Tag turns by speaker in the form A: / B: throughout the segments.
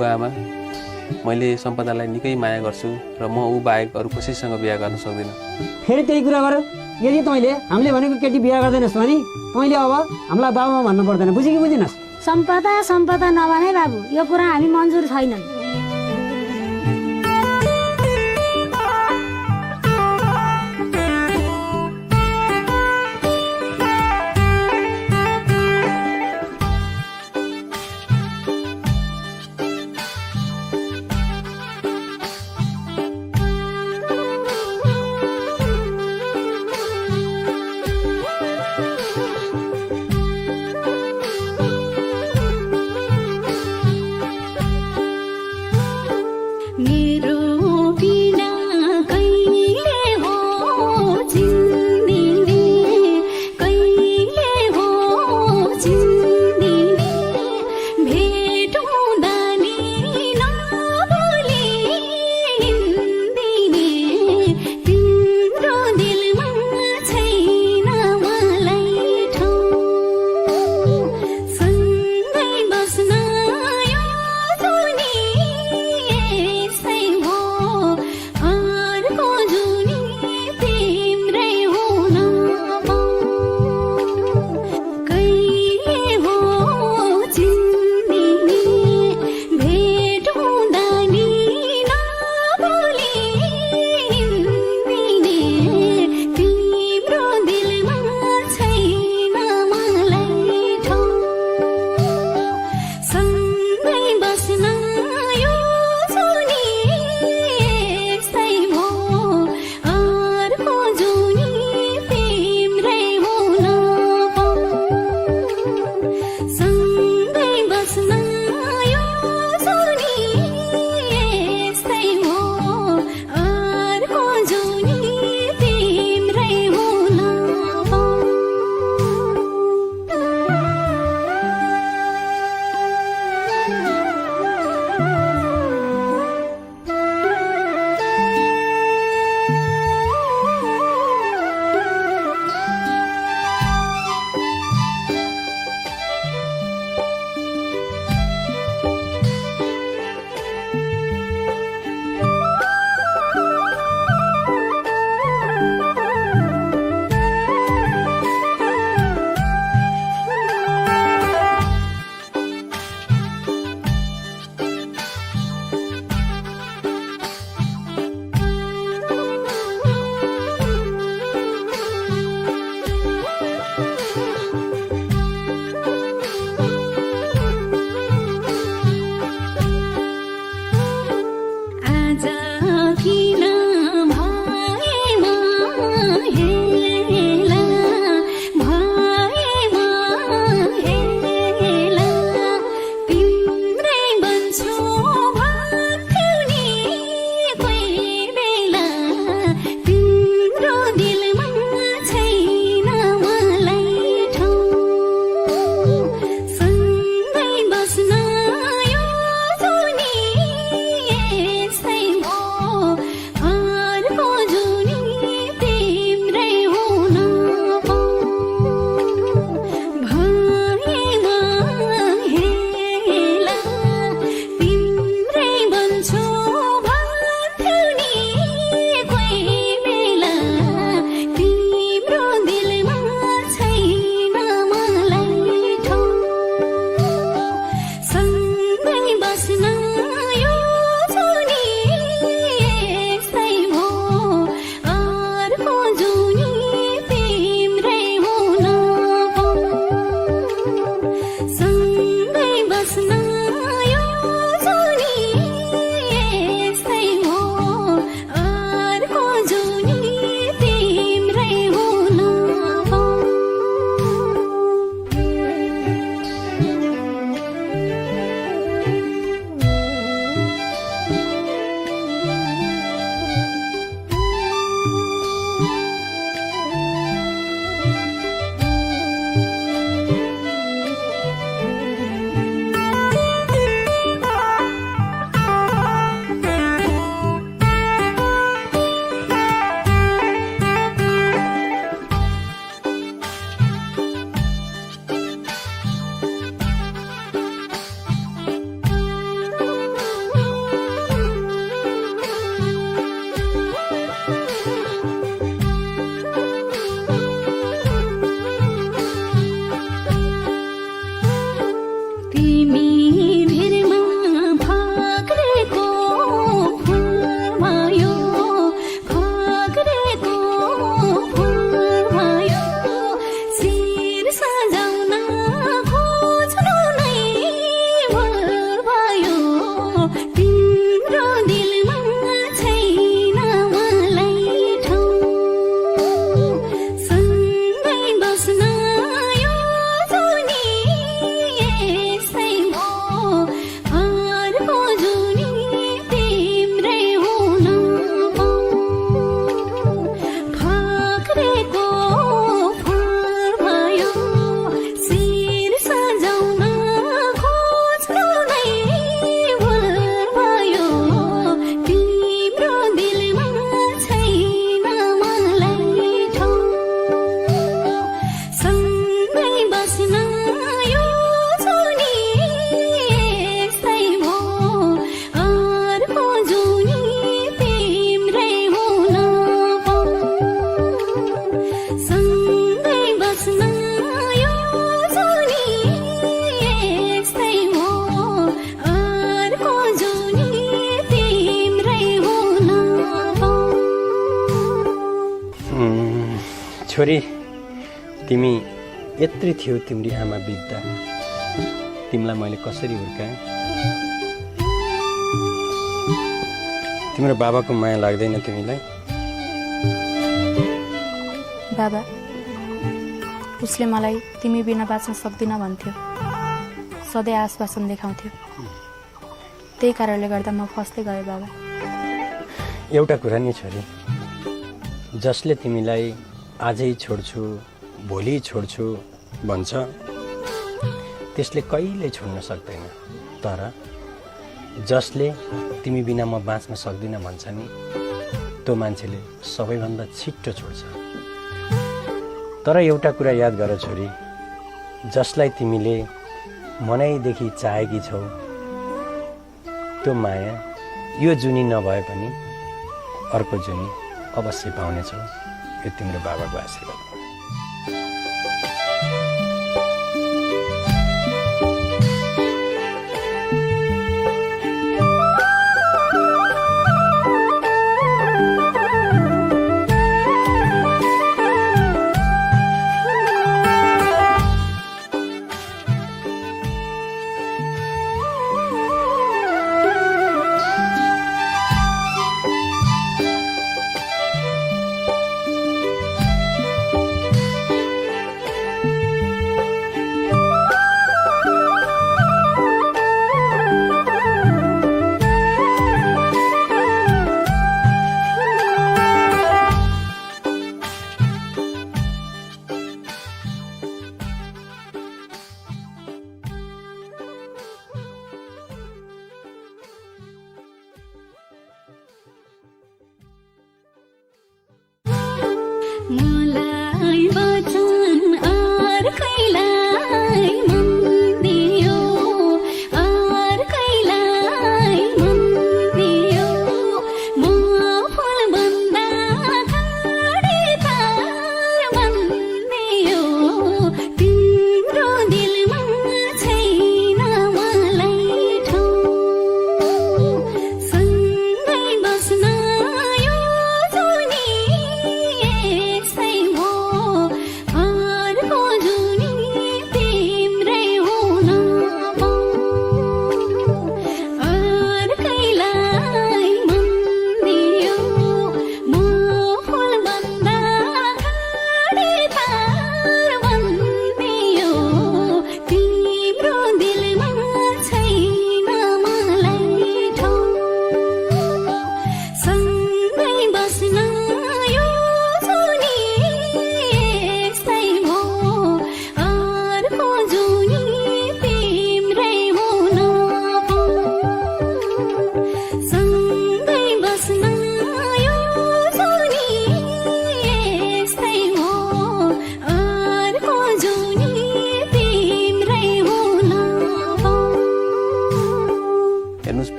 A: आमा मैले सम्पदालाई निकै माया गर्छु र म ऊ बाहेक अरू कसैसँग बिहे गर्न सक्दिनँ।
B: फेरि त्यही कुरा गर। यदि तैँले हामीले भनेको केटी बिहे गर्दैनस् भने तैँले अब हामीलाई बाबुमा भन्नु पर्दैन, बुझ्यो कि बुझिनस्?
C: सम्पदा नभने बाबु, यो कुरा हामी मन्जुर छैनन्।
D: छोरी तिमी यत्रै थियौ तिम्री आमा बित्दा तिमीलाई मैले कसरी हुर्काएँ तिम्रो बाबाको माया लाग्दैन तिमीलाई
E: बाबा उसले मलाई तिमी बिना बाँच्न सक्दिन भन्थ्यो सधैँ आश्वासन देखाउँथ्यो त्यही कारणले गर्दा म फस्दै गएँ बाबा
D: एउटा कुरा नि छोरी जसले तिमीलाई आजै छोड्छु भोलि छोड्छु भन्छ त्यसले कहिल्यै छोड्न सक्दैन तर जसले तिमी बिना म बाँच्न सक्दिन भन्छ नि त्यो मान्छेले सबैभन्दा छिट्टो छोड्छ तर एउटा कुरा याद गर छोरी जसलाई तिमीले मनैदेखि चाहेकी छौ त्यो माया यो जुनी नभए पनि अर्को जुनी अवश्य पाउनेछौ यो तिम्रो बाबाको आशीर्वाद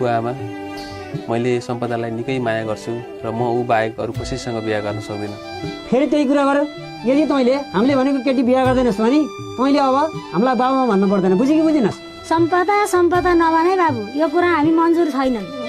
A: बुवाआमा मैले सम्पदालाई निकै माया गर्छु र म ऊ बाहेक अरू कसैसँग बिहा गर्न सक्दिनँ
B: फेरि त्यही कुरा गर यदि तैँले हामीले भनेको केटी बिहा गर्दैनस् भने तैँले अब हामीलाई बाबामा भन्नु पर्दैन बुझ्यो कि बुझिनस्
C: सम्पदा नभने बाबु यो कुरा हामी मन्जुर छैनन्